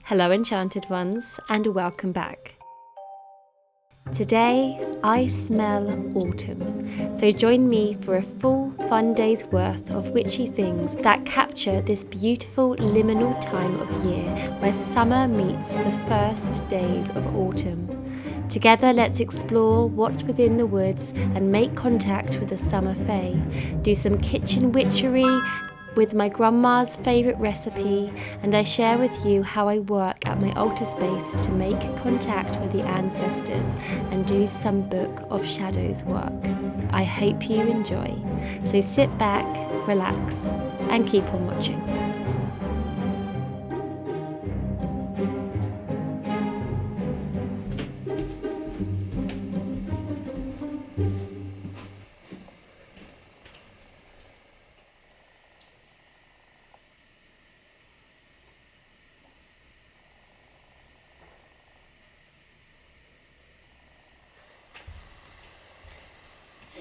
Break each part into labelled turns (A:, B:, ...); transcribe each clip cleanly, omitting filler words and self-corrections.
A: Hello Enchanted ones, and welcome back. Today I smell autumn, so join me for a full fun day's worth of witchy things that capture this beautiful liminal time of year where summer meets the first days of autumn. Together let's explore what's within the woods and make contact with the summer fae, do some kitchen witchery with my grandma's favourite recipe, and I share with you how I work at my altar space to make contact with the ancestors and do some Book of Shadows work. I hope you enjoy. So sit back, relax, and keep on watching.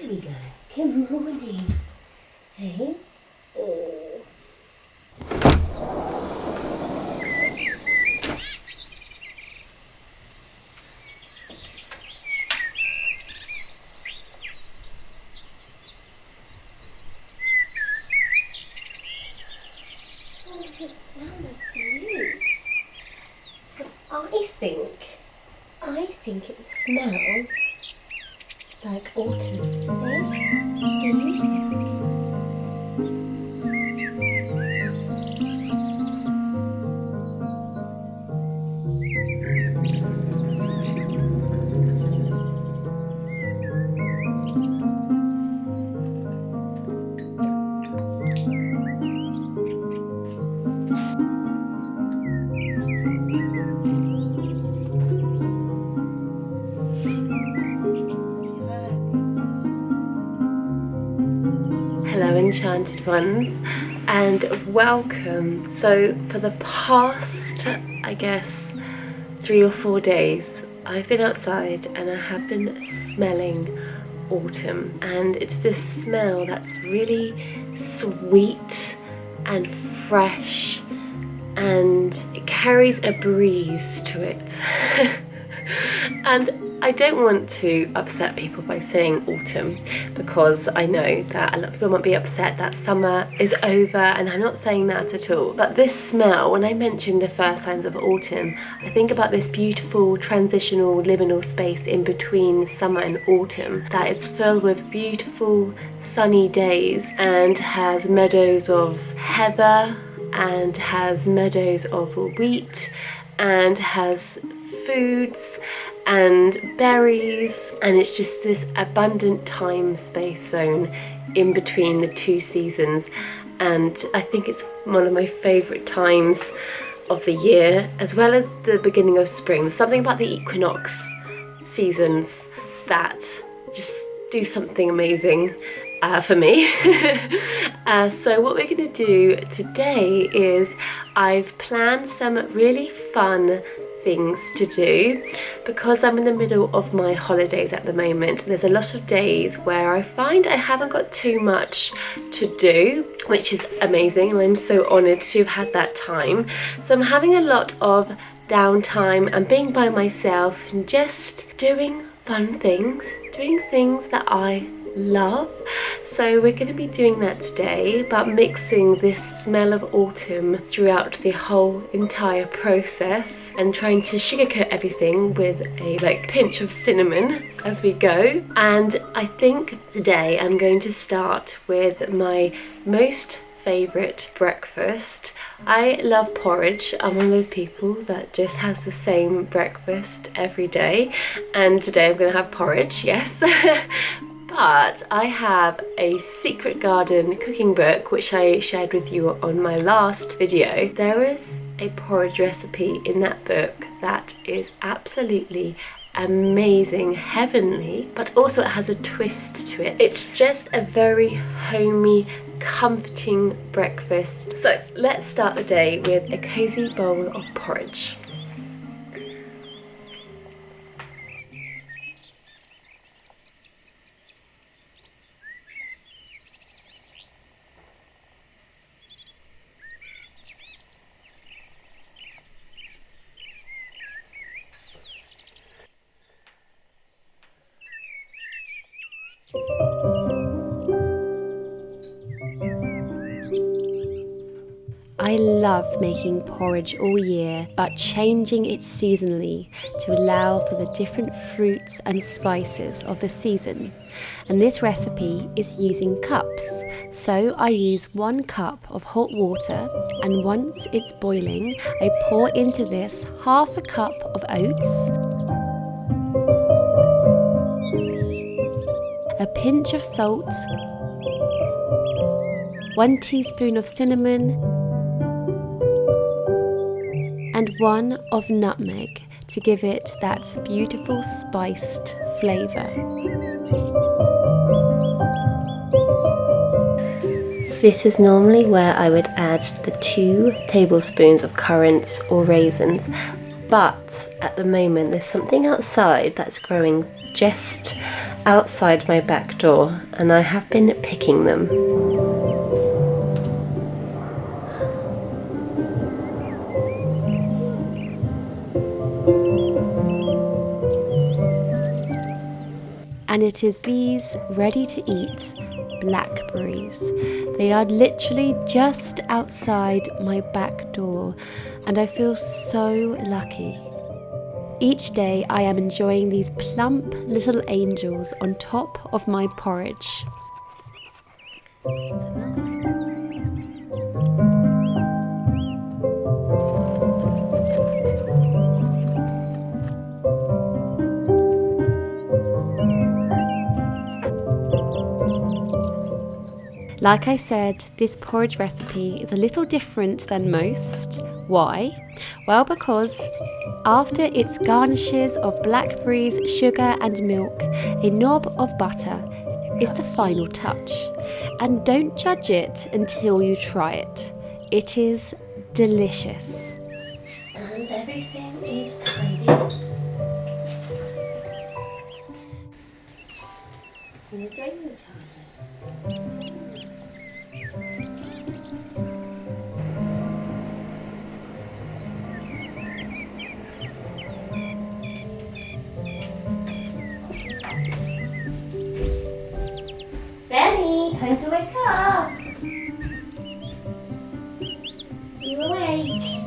B: There we go. Good morning. Hey? Oh. What does it smell like to you? I think it smells like autumn, eh? Do you?
A: Hello Enchanted ones, and welcome. So for the past, I guess, 3 or 4 days, I've been outside and I have been smelling autumn, and it's this smell that's really sweet and fresh, and it carries a breeze to it. And I don't want to upset people by saying autumn, because I know that a lot of people might be upset that summer is over, and I'm not saying that at all. But this smell, when I mention the first signs of autumn, I think about this beautiful transitional liminal space in between summer and autumn that is filled with beautiful sunny days and has meadows of heather and has meadows of wheat and has foods and berries, and it's just this abundant time space zone in between the two seasons. And I think it's one of my favourite times of the year, as well as the beginning of spring. There's something about the equinox seasons that just do something amazing for me. So what we're going to do today is I've planned some really fun things to do because I'm in the middle of my holidays at the moment. There's a lot of days where I find I haven't got too much to do, which is amazing, and I'm so honoured to have had that time. So I'm having a lot of downtime and being by myself and just doing fun things, doing things that I love. So we're going to be doing that today, but mixing this smell of autumn throughout the whole entire process and trying to sugarcoat everything with a pinch of cinnamon as we go. And I think today I'm going to start with my most favourite breakfast. I love porridge. I'm one of those people that just has the same breakfast every day, and today I'm going to have porridge, yes. But I have a Secret Garden cooking book, which I shared with you on my last video. There is a porridge recipe in that book that is absolutely amazing, heavenly, but also it has a twist to it. It's just a very homey, comforting breakfast. So let's start the day with a cozy bowl of porridge. love making porridge all year, but changing it seasonally to allow for the different fruits and spices of the season. And this recipe is using cups. So I use 1 cup of hot water, and once it's boiling, I pour into this half a cup of oats, a pinch of salt, 1 teaspoon of cinnamon, and 1 of nutmeg to give it that beautiful spiced flavour. This is normally where I would add the 2 tablespoons of currants or raisins, but at the moment there's something outside that's growing just outside my back door, and I have been picking them. And it is these ready-to-eat blackberries. They are literally just outside my back door, and I feel so lucky. Each day I am enjoying these plump little angels on top of my porridge. Like I said, this porridge recipe is a little different than most. Why? Well, because after its garnishes of blackberries, sugar and milk, a knob of butter is the final touch. And don't judge it until you try it. It is delicious.
B: And everything is tidy. I'm going to drain the toilet. Benny, time to wake up. You awake?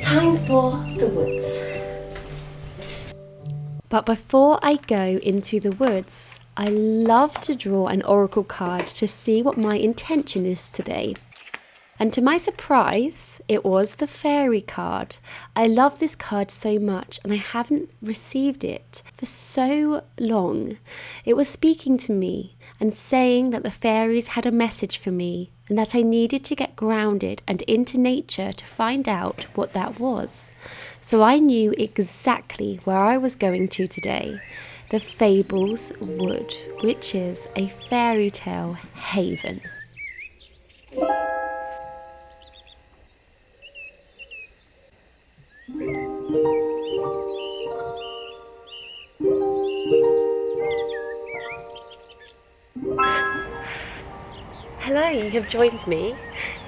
B: Time for the woods.
A: But before I go into the woods, I love to draw an oracle card to see what my intention is today. And to my surprise, it was the fairy card. I love this card so much, and I haven't received it for so long. It was speaking to me and saying that the fairies had a message for me and that I needed to get grounded and into nature to find out what that was. So I knew exactly where I was going to today. The Fables Wood, which is a fairy tale haven. Hello, you have joined me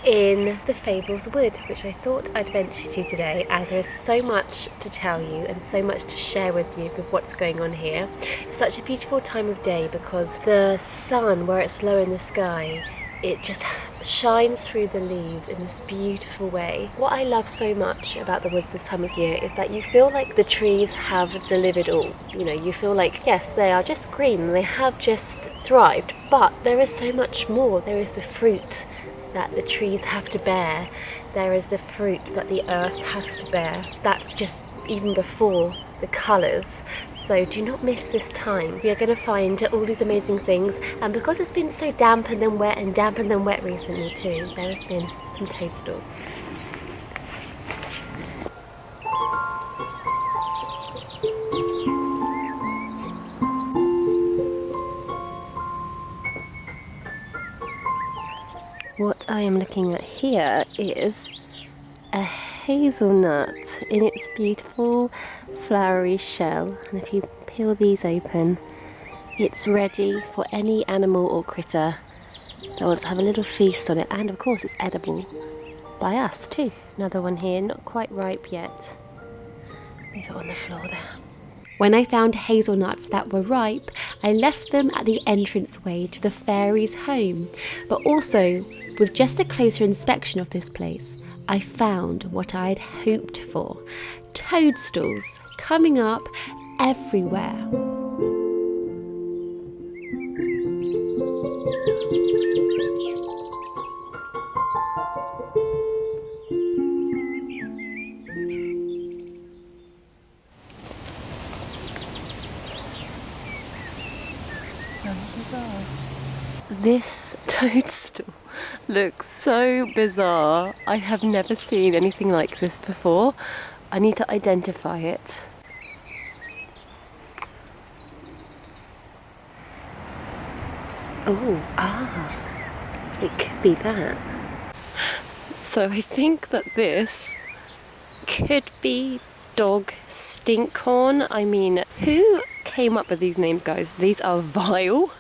A: in the Fables Wood, which I thought I'd venture to today, as there is so much to tell you and so much to share with you with what's going on here. It's such a beautiful time of day because the sun, where it's low in the sky, it just shines through the leaves in this beautiful way. What I love so much about the woods this time of year is that you feel like the trees have delivered all. You know, you feel like, yes, they are just green, they have just thrived, but there is so much more. There is the fruit that the trees have to bear. There is the fruit that the earth has to bear. That's just even before the colours. So do not miss this time. We are going to find all these amazing things, and because it's been so damp and then wet and damp and then wet recently too, there has been some toadstools. What I am looking at here is a hazelnut in its beautiful flowery shell, and if you peel these open, it's ready for any animal or critter that wants to have a little feast on it, and of course it's edible by us too. Another one here, not quite ripe yet. Leave it on the floor there. When I found hazelnuts that were ripe, I left them at the entranceway to the fairies' home. But also, with just a closer inspection of this place, I found what I had hoped for. Toadstools coming up everywhere. This toadstool looks so bizarre. I have never seen anything like this before. I need to identify it. It could be that. So I think that this could be dog stinkhorn. I mean, who came up with these names, guys? These are vile.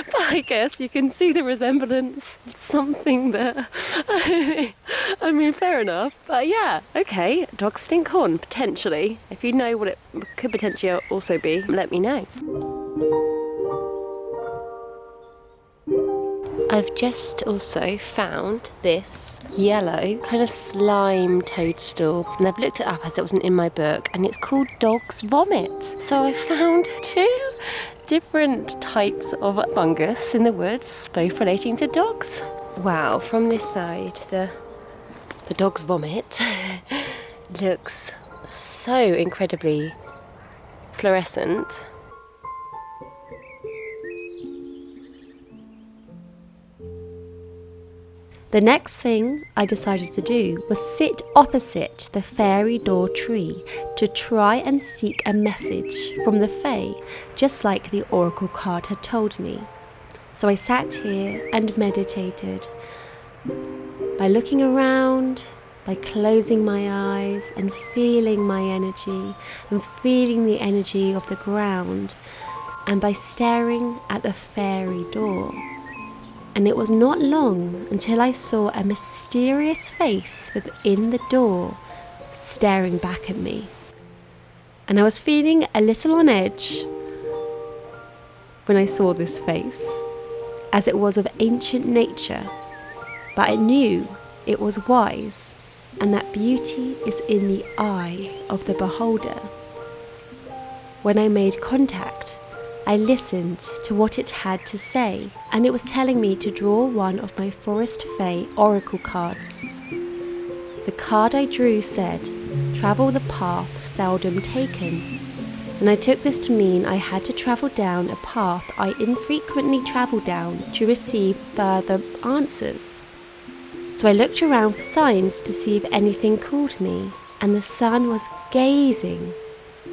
A: But I guess you can see the resemblance. Something there. I mean, fair enough. But yeah, okay. Dog stinkhorn, potentially. If you know what it could potentially also be, let me know. I've just also found this yellow kind of slime toadstool, and I've looked it up as it wasn't in my book, and it's called dog's vomit. So I found 2 different types of fungus in the woods, both relating to dogs. Wow, from this side, the dog's vomit looks so incredibly fluorescent. The next thing I decided to do was sit opposite the fairy door tree to try and seek a message from the fae, just like the oracle card had told me. So I sat here and meditated by looking around, by closing my eyes and feeling my energy and feeling the energy of the ground, and by staring at the fairy door. And it was not long until I saw a mysterious face within the door staring back at me. And I was feeling a little on edge when I saw this face, as it was of ancient nature, but I knew it was wise, and that beauty is in the eye of the beholder. When I made contact, I listened to what it had to say, and it was telling me to draw one of my Forest Fae oracle cards. The card I drew said, "Travel the path seldom taken," and I took this to mean I had to travel down a path I infrequently travel down to receive further answers. So I looked around for signs to see if anything called me, and the sun was gazing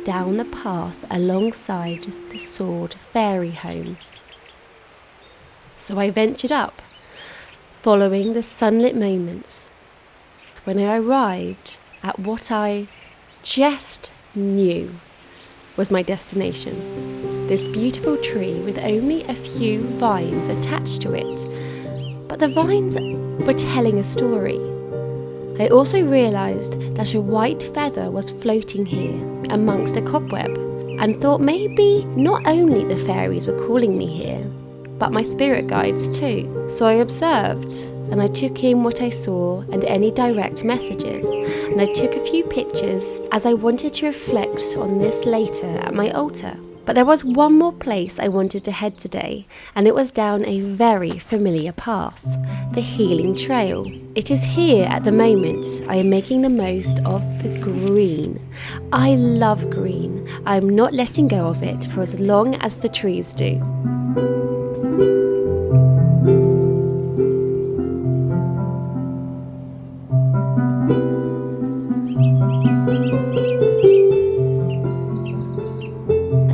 A: down the path alongside the Sword Fairy home. So I ventured up, following the sunlit moments, when I arrived at what I just knew was my destination. This beautiful tree with only a few vines attached to it, but the vines were telling a story. I also realised that a white feather was floating here amongst a cobweb, and thought maybe not only the fairies were calling me here, but my spirit guides too. So I observed, and I took in what I saw and any direct messages, and I took a few pictures as I wanted to reflect on this later at my altar. But there was one more place I wanted to head today, and it was down a very familiar path, the Healing Trail. It is here at the moment I am making the most of the green. I love green. I am not letting go of it for as long as the trees do.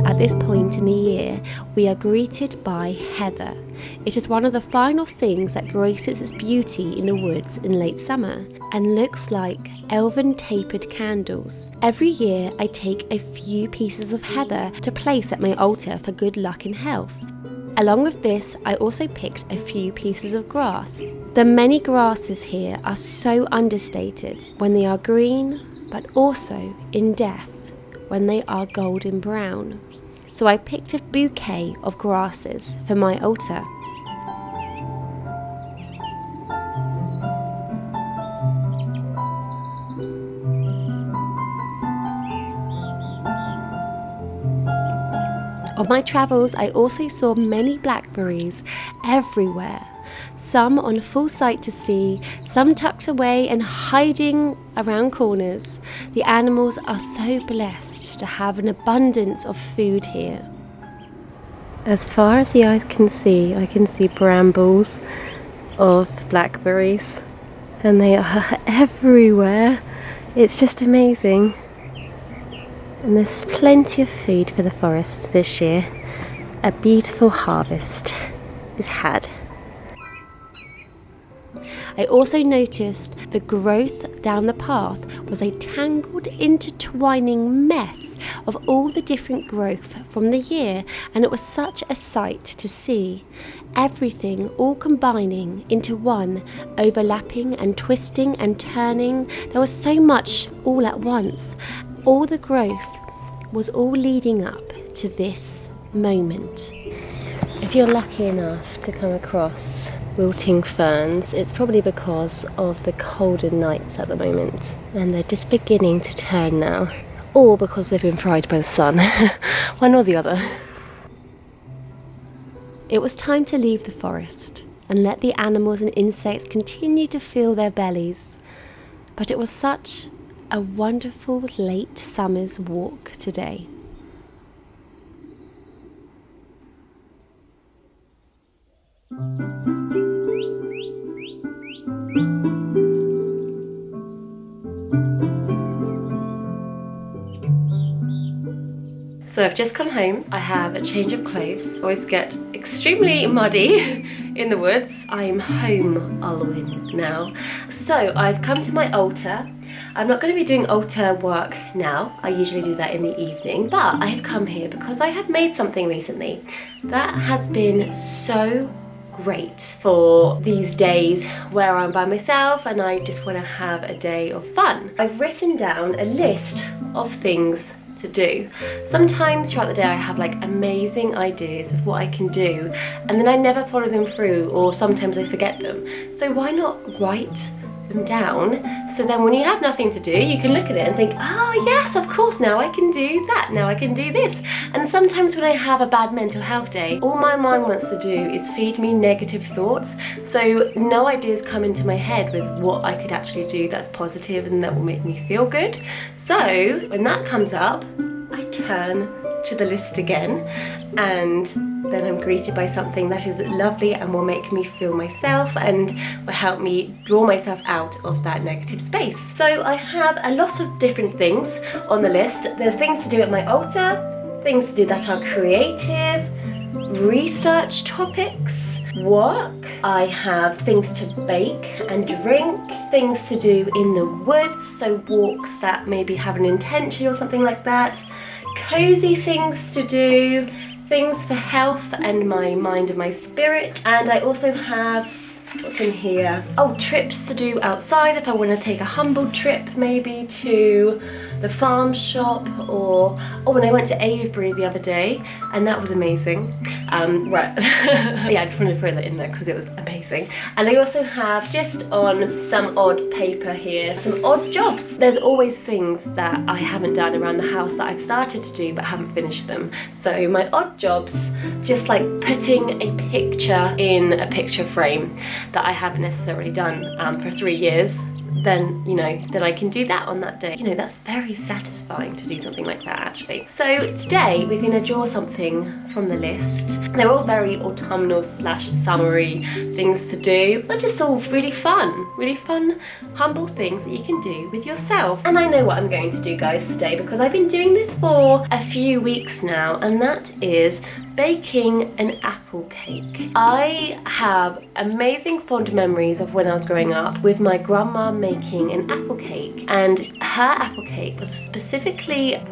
A: At this point in the year, we are greeted by heather. It is one of the final things that graces its beauty in the woods in late summer, and looks like elven tapered candles. Every year I take a few pieces of heather to place at my altar for good luck and health. Along with this, I also picked a few pieces of grass. The many grasses here are so understated when they are green, but also in death. when they are golden brown. So I picked a bouquet of grasses for my altar. On my travels, I also saw many blackberries everywhere. Some on full sight to see, some tucked away and hiding around corners. The animals are so blessed to have an abundance of food here. As far as the eye can see, I can see brambles of blackberries, and they are everywhere. It's just amazing. And there's plenty of food for the forest this year. A beautiful harvest is had. I also noticed the growth down the path was a tangled, intertwining mess of all the different growth from the year, and it was such a sight to see. Everything all combining into one, overlapping and twisting and turning. There was so much all at once. All the growth was all leading up to this moment. If you're lucky enough to come across wilting ferns, it's probably because of the colder nights at the moment, and they're just beginning to turn now, or because they've been fried by the sun. One or the other. It was time to leave the forest and let the animals and insects continue to fill their bellies, but it was such a wonderful late summer's walk today. So I've just come home. I have a change of clothes. Always get extremely muddy in the woods. I'm home, Alwyn, now. So I've come to my altar. I'm not going to be doing altar work now. I usually do that in the evening. But I have come here because I have made something recently that has been so great for these days where I'm by myself and I just want to have a day of fun. I've written down a list of things to do. Sometimes throughout the day I have like amazing ideas of what I can do, and then I never follow them through, or sometimes I forget them. So why not write them down, so then when you have nothing to do you can look at it and think, oh yes, of course, now I can do that, now I can do this. And sometimes when I have a bad mental health day, all my mind wants to do is feed me negative thoughts, so no ideas come into my head with what I could actually do that's positive and that will make me feel good. So when that comes up, I turn to the list again, and then I'm greeted by something that is lovely and will make me feel myself and will help me draw myself out of that negative space. So I have a lot of different things on the list. There's things to do at my altar, things to do that are creative, research topics, work. I have things to bake and drink, things to do in the woods, so walks that maybe have an intention or something like that, cozy things to do, things for health and my mind and my spirit. And I also have, what's in here? Oh, trips to do outside if I want to take a humble trip maybe to the farm shop, or when I went to Avebury the other day, and that was amazing. Right, yeah, I just wanted to throw that in there because it was amazing. And I also have, just on some odd paper here, some odd jobs. There's always things that I haven't done around the house that I've started to do but haven't finished them. So my odd jobs, just like putting a picture in a picture frame that I haven't necessarily done for 3 years. Then I can do that on that day. That's very satisfying to do something like that, actually. So today we're going to draw something from the list. They're all very autumnal / summery things to do. They're just all really fun, humble things that you can do with yourself. And I know what I'm going to do, guys, today, because I've been doing this for a few weeks now, and that is baking an apple cake. I have amazing fond memories of when I was growing up with my grandma making an apple cake, and her apple cake was specifically there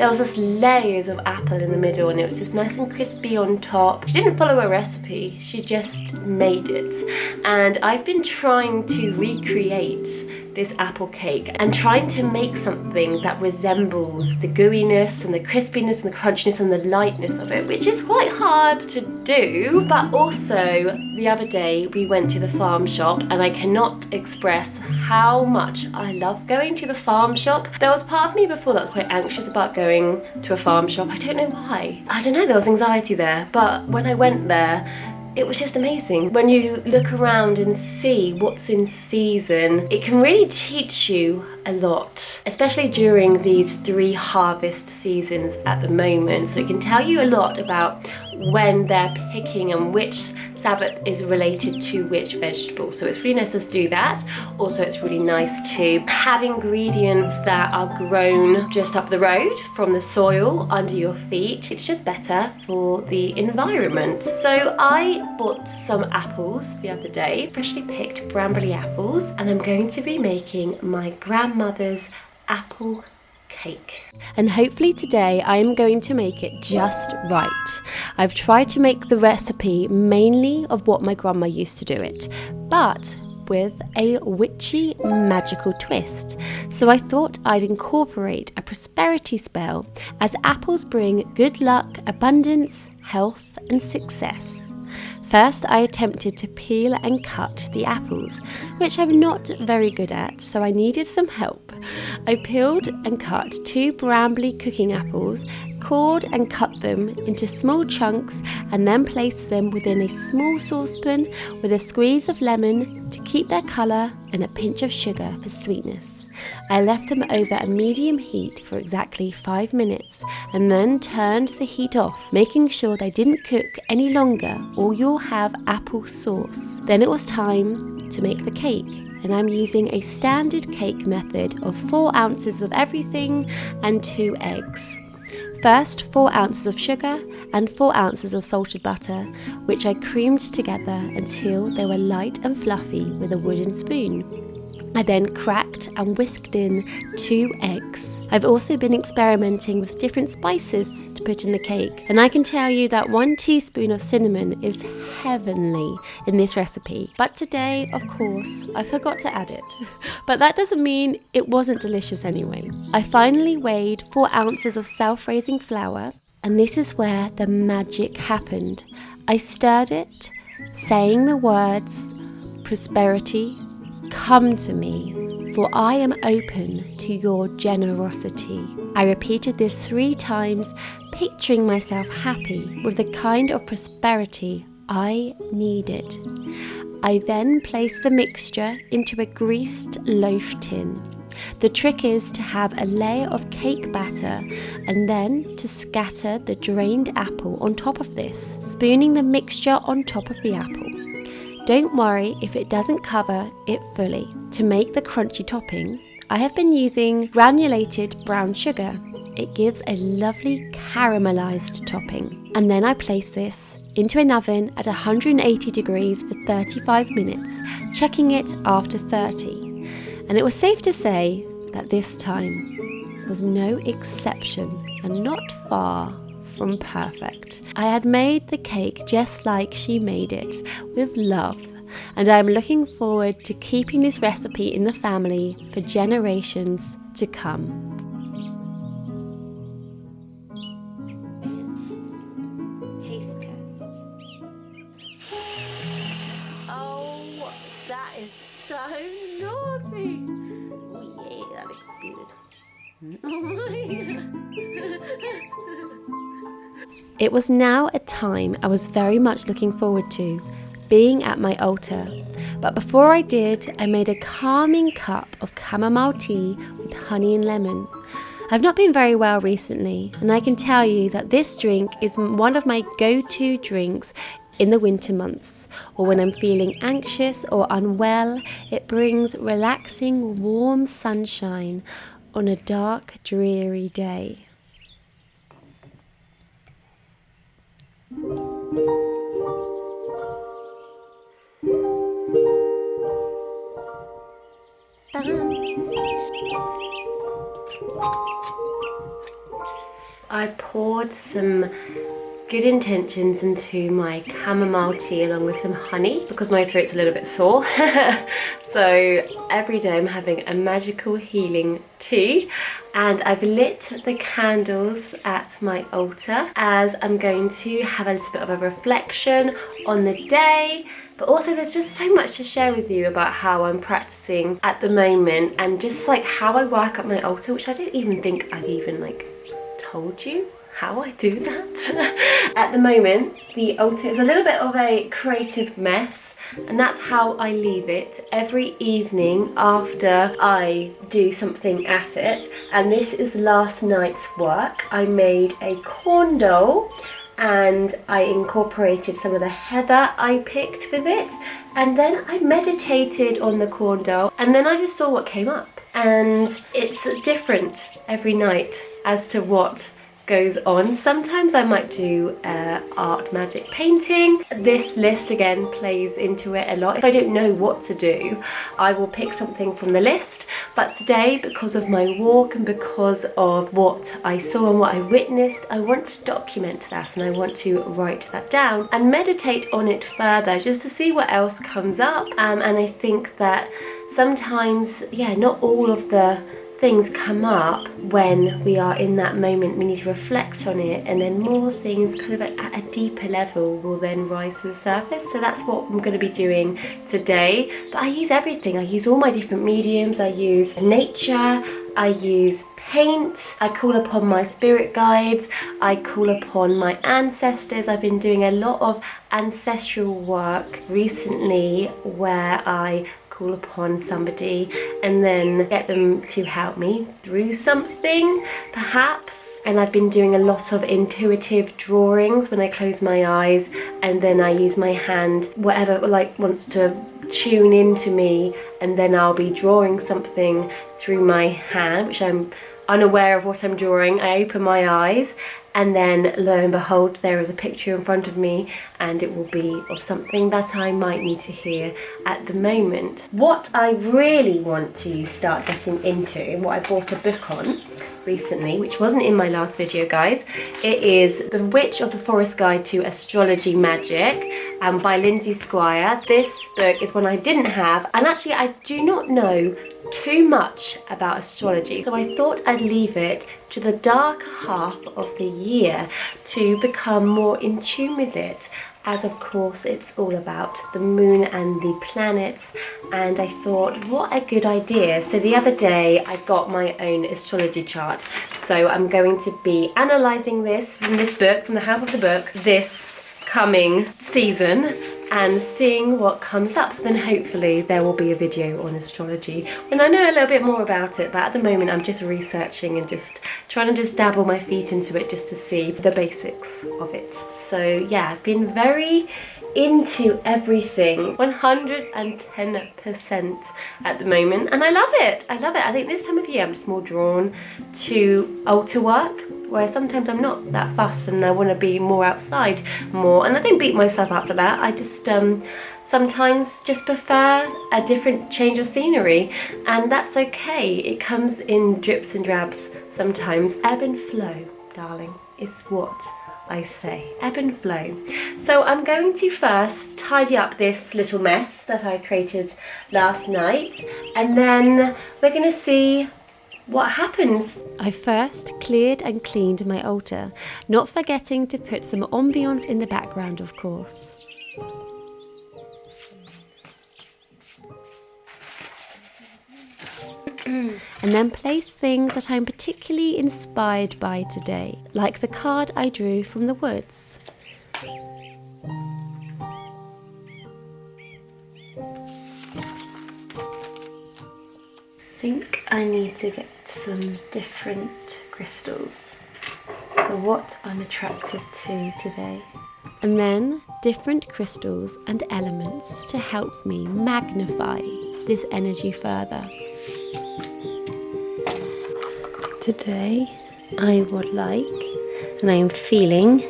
A: was this layers of apple in the middle, and it was just nice and crispy on top. She didn't follow a recipe, she just made it, and I've been trying to recreate this apple cake and trying to make something that resembles the gooiness and the crispiness and the crunchiness and the lightness of it, which is quite hard to do. But also the other day we went to the farm shop, and I cannot express how much I love going to the farm shop. There was part of me before that was quite anxious about going to a farm shop. I don't know why. I don't know, there was anxiety there. But when I went there, it was just amazing. When you look around and see what's in season, it can really teach you a lot, especially during these 3 harvest seasons at the moment. So it can tell you a lot about when they're picking and which Sabbath is related to which vegetable. So it's really nice to do that. Also, it's really nice to have ingredients that are grown just up the road from the soil under your feet. It's just better for the environment. So I bought some apples the other day, freshly picked brambley apples, and I'm going to be making my grandmother's apple cake. And hopefully today I'm going to make it just right. I've tried to make the recipe mainly of what my grandma used to do it, but with a witchy magical twist. So I thought I'd incorporate a prosperity spell, as apples bring good luck, abundance, health and success. First, I attempted to peel and cut the apples, which I'm not very good at, so I needed some help. I peeled and cut 2 brambly cooking apples, cored and cut them into small chunks, and then placed them within a small saucepan with a squeeze of lemon to keep their colour and a pinch of sugar for sweetness. I left them over a medium heat for exactly 5 minutes and then turned the heat off, making sure they didn't cook any longer or you'll have apple sauce. Then it was time to make the cake, and I'm using a standard cake method of 4 ounces of everything and 2 eggs. First, 4 ounces of sugar and 4 ounces of salted butter, which I creamed together until they were light and fluffy with a wooden spoon. I then cracked and whisked in 2 eggs. I've also been experimenting with different spices to put in the cake, and I can tell you that 1 teaspoon of cinnamon is heavenly in this recipe. But today, of course, I forgot to add it. But that doesn't mean it wasn't delicious anyway. I finally weighed 4 ounces of self-raising flour, and this is where the magic happened. I stirred it, saying the words, "Prosperity, come to me, for I am open to your generosity." I repeated this 3 times, picturing myself happy with the kind of prosperity I needed. I then placed the mixture into a greased loaf tin. The trick is to have a layer of cake batter and then to scatter the drained apple on top of this, spooning the mixture on top of the apple. Don't worry if it doesn't cover it fully. To make the crunchy topping, I have been using granulated brown sugar. It gives a lovely caramelized topping. And then I place this into an oven at 180 degrees for 35 minutes, checking it after 30. And it was safe to say that this time was no exception and not far from perfect. I had made the cake just like she made it, with love, and I am looking forward to keeping this recipe in the family for generations to come. Taste test. Oh, that is so naughty. Oh yeah, that looks good. Oh my. It was now a time I was very much looking forward to, being at my altar. But before I did, I made a calming cup of chamomile tea with honey and lemon. I've not been very well recently, and I can tell you that this drink is one of my go-to drinks in the winter months, or when I'm feeling anxious or unwell. It brings relaxing, warm sunshine on a dark, dreary day. I've poured some good intentions into my chamomile tea along with some honey because my throat's a little bit sore. So every day I'm having a magical healing tea, and I've lit the candles at my altar as I'm going to have a little bit of a reflection on the day. But also there's just so much to share with you about how I'm practicing at the moment, and just like how I work at my altar, which I don't even think I've even like told you how I do that. At the moment, the altar is a little bit of a creative mess, and that's how I leave it every evening after I do something at it. And this is last night's work. I made a corn dole, and I incorporated some of the heather I picked with it, and then I meditated on the corn dole, and then I just saw what came up. And it's different every night as to what goes on. Sometimes I might do art magic painting. This list again plays into it a lot. If I don't know what to do, I will pick something from the list. But today, because of my walk and because of what I saw and what I witnessed, I want to document that, and I want to write that down and meditate on it further just to see what else comes up. And I think that sometimes, yeah, not all of the things come up when we are in that moment. We need to reflect on it, and then more things kind of at a deeper level will then rise to the surface. So that's what I'm going to be doing today. But I use everything. I use all my different mediums. I use nature, I use paint, I call upon my spirit guides, I call upon my ancestors. I've been doing a lot of ancestral work recently where I call upon somebody and then get them to help me through something, perhaps. And I've been doing a lot of intuitive drawings when I close my eyes, and then I use my hand, whatever like wants to tune into me, and then I'll be drawing something through my hand, which I'm unaware of what I'm drawing. I open my eyes, and then lo and behold, there is a picture in front of me, and it will be of something that I might need to hear at the moment. What I really want to start getting into, and what I bought a book on recently, which wasn't in my last video, guys, it is The Witch of the Forest Guide to Astrology Magic by Lindsay Squire. This book is one I didn't have, and actually I do not know too much about astrology, so I thought I'd leave it to the darker half of the year to become more in tune with it, as of course it's all about the moon and the planets. And I thought, what a good idea. So the other day I got my own astrology chart, so I'm going to be analysing this from this book, from the help of the book, this coming season, and seeing what comes up. So then hopefully there will be a video on astrology when I know a little bit more about it, but at the moment I'm just researching and just trying to just dabble my feet into it just to see the basics of it. So yeah, I've been very into everything 110% at the moment, and I love it. I love it. I think this time of year I'm just more drawn to altar work, where sometimes I'm not that fussed and I want to be more outside more, and I don't beat myself up for that. I just sometimes just prefer a different change of scenery, and that's okay. It comes in drips and drabs sometimes. Ebb and flow, darling, is what I say. Ebb and flow. So I'm going to first tidy up this little mess that I created last night, and then we're going to see what happens. I first cleared and cleaned my altar, not forgetting to put some ambience in the background, of course. And then place things that I'm particularly inspired by today, like the card I drew from the woods. I think I need to get some different crystals for what I'm attracted to today. And then different crystals and elements to help me magnify this energy further. Today I would like, and I am feeling,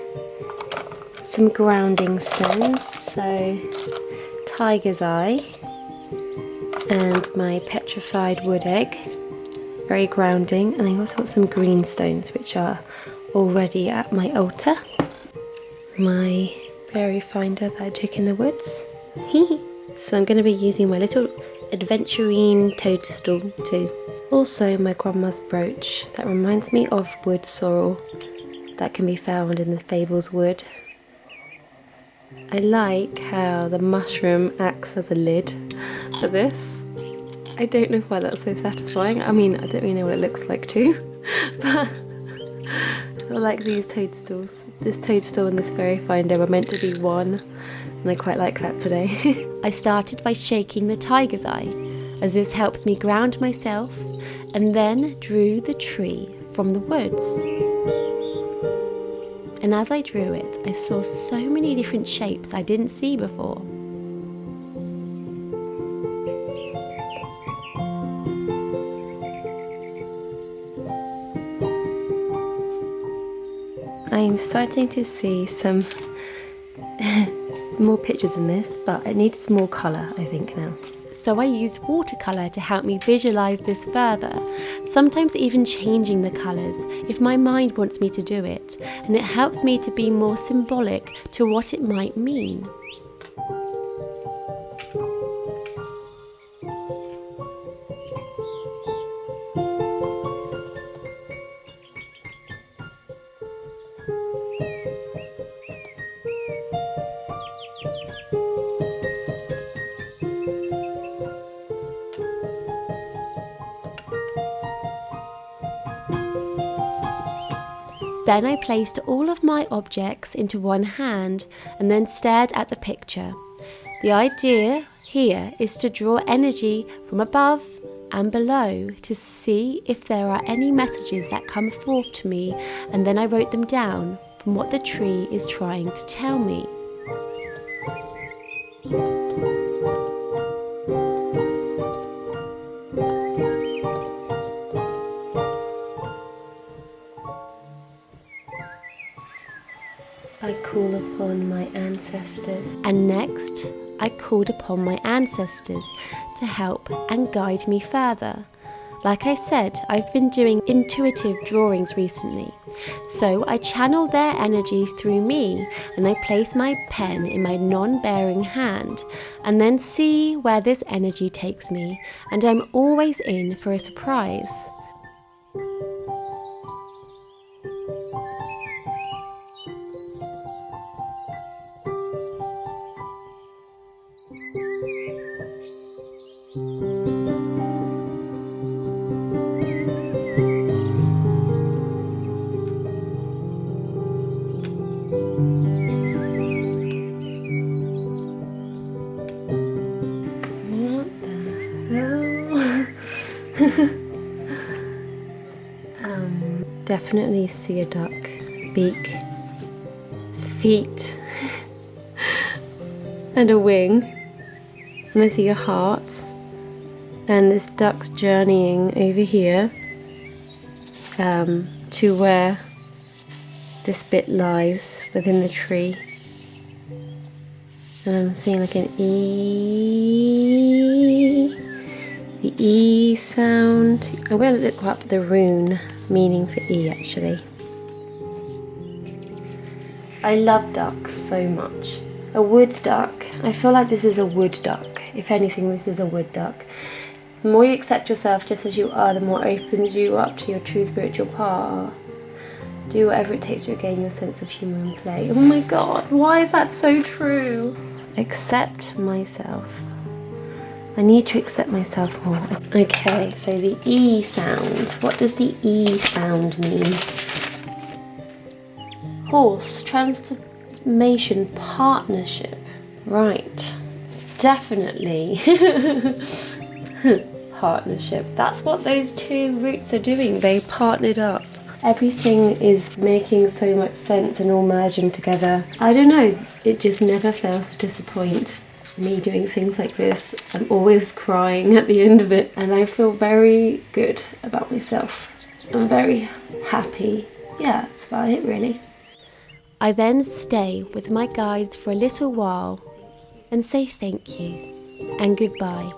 A: some grounding stones, so tiger's eye and my petrified wood egg, very grounding. And I also got some green stones which are already at my altar. my fairy finder that I took in the woods. So I'm going to be using my little adventurine toadstool too. Also my grandma's brooch that reminds me of wood sorrel that can be found in the Fables wood. I like how the mushroom acts as a lid for this. I don't know why that's so satisfying. I mean, I don't really know what it looks like too, but I like these toadstools. This toadstool and this fairy finder were meant to be one, and I quite like that today. I started by shaking the tiger's eye, as this helps me ground myself, and then drew the tree from the woods. And as I drew it, I saw so many different shapes I didn't see before. I am starting to see some more pictures in this, but it needs more colour, I think, now. So I used watercolour to help me visualise this further, sometimes even changing the colours if my mind wants me to do it, and it helps me to be more symbolic to what it might mean. Then I placed all of my objects into one hand and then stared at the picture. The idea here is to draw energy from above and below to see if there are any messages that come forth to me, and then I wrote them down from what the tree is trying to tell me. I call upon my ancestors. And next, I called upon my ancestors to help and guide me further. Like I said, I've been doing intuitive drawings recently. So I channel their energy through me, and I place my pen in my non-bearing hand and then see where this energy takes me, and I'm always in for a surprise. Definitely see a duck beak, its feet, and a wing. And I see a heart, and this duck's journeying over here to where this bit lies within the tree. And I'm seeing like an E, the E sound. I'm going to look up the rune meaning for E actually. I love ducks so much. A wood duck, I feel like this is a wood duck. If anything, this is a wood duck. The more you accept yourself just as you are, the more it opens you up to your true spiritual path. Do whatever it takes to regain your sense of humour and play. Oh my god, why is that so true? Accept myself. I need to accept myself more. Okay, so the E sound. What does the E sound mean? Horse, transformation, partnership. Right, definitely. Partnership. That's what those two roots are doing. They partnered up. Everything is making so much sense and all merging together. I don't know, it just never fails to disappoint. Me doing things like this, I'm always crying at the end of it, and I feel very good about myself. I'm very happy. Yeah, that's about it really. I then stay with my guides for a little while and say thank you and goodbye.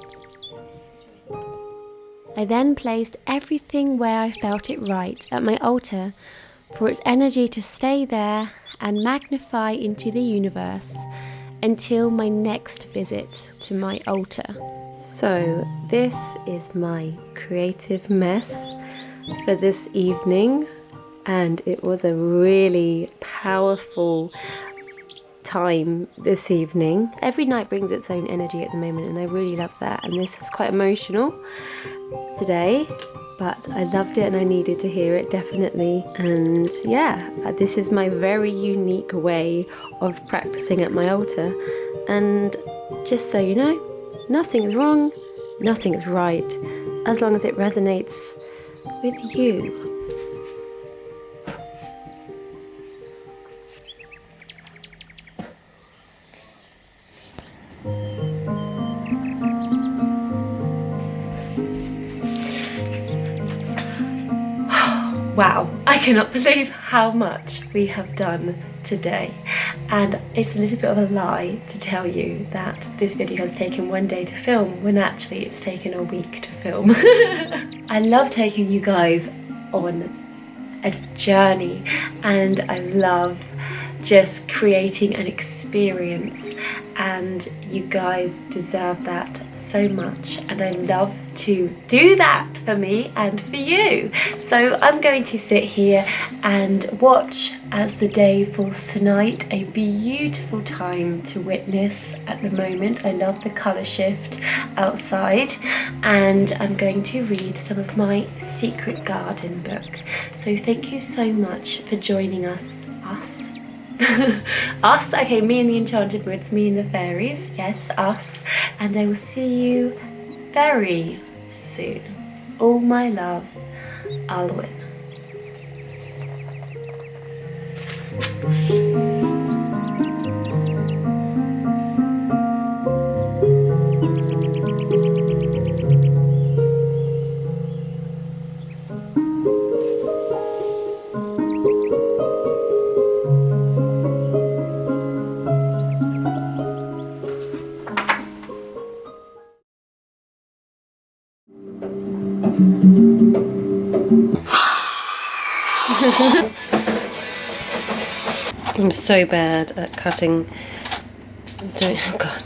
A: I then placed everything where I felt it right at my altar for its energy to stay there and magnify into the universe until my next visit to my altar. So this is my creative mess for this evening, and it was a really powerful time this evening. Every night brings its own energy at the moment, and I really love that, and this was quite emotional today, but I loved it and I needed to hear it, definitely. And yeah, this is my very unique way of practicing at my altar. And just so you know, nothing is wrong, nothing is right, as long as it resonates with you. Wow, I cannot believe how much we have done today, and it's a little bit of a lie to tell you that this video has taken 1 day to film when actually it's taken a week to film. I love taking you guys on a journey, and I love just creating an experience, and you guys deserve that so much, and I love to do that for me and for you. So I'm going to sit here and watch as the day falls tonight. A beautiful time to witness at the moment. I love the colour shift outside, and I'm going to read some of my secret garden book. So thank you so much for joining us. Us, okay, me in the Enchanted Woods, me and the fairies, yes, us, and I will see you very soon. All my love, Alwyn. I'm so bad at cutting. Oh God.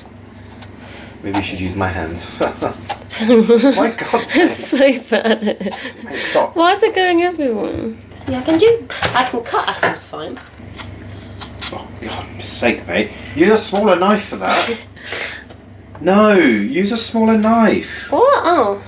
C: Maybe you should use my hands. My God.
A: I'm so bad at it.
C: Hey, stop.
A: Why is it going everywhere? See, I can cut apples fine.
C: Oh, God's sake, mate. Use a smaller knife for that. No, use a smaller knife.
A: What? Oh.